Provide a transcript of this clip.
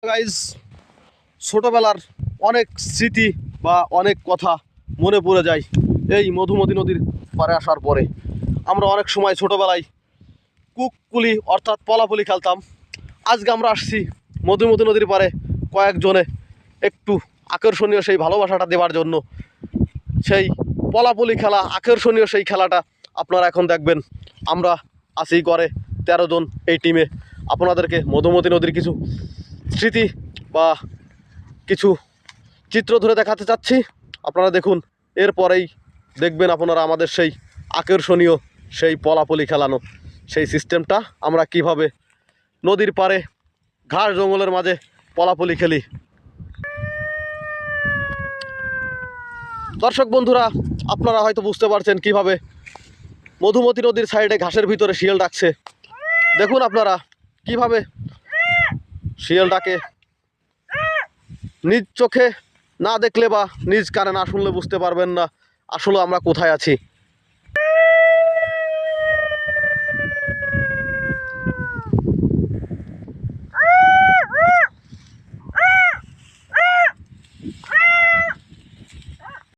Guys, ছোটবেলার অনেক স্মৃতি বা অনেক কথা মনে পড়ে যায় এই মধুমতি নদীর পাড়ে আসার পরে। আমরা অনেক সময় ছোটবেলায় কুককুলি অর্থাৎ পলাপুলি খেলতাম। আজকে আমরা আসছি মধুমতি নদীর পাড়ে কয়েকজনে একটু আকর্ষণীয় সেই ভালোবাসাটা দেওয়ার জন্য। সেই পলাপুলি খেলা, আকর্ষণীয় সেই খেলাটা আপনারা এখন দেখবেন। আমরা আছি করে 13 জন এই টিমে। আপনাদেরকে মধুমতি নদীর কিছু স্মৃতি বা কিছু চিত্র ধরে দেখাতে চাচ্ছি। আপনারা দেখুন, এরপরেই দেখবেন আপনারা আমাদের সেই আকর্ষণীয় সেই পলাপলি খেলানো সেই সিস্টেমটা আমরা কিভাবে নদীর পাড়ে ঘাস জঙ্গলের মাঝে পলাপলি খেলি। দর্শক বন্ধুরা, আপনারা হয়তো বুঝতে পারছেন কিভাবে মধুমতি নদীর সাইডে ঘাসের ভিতরে শিয়াল ডাকছে। দেখুন আপনারা কিভাবে শিয়াল ডাকে। নিজ চোখে না দেখলে বা নিজ কানে না শুনলে বুঝতে পারবেন না আসলে আমরা কোথায় আছি।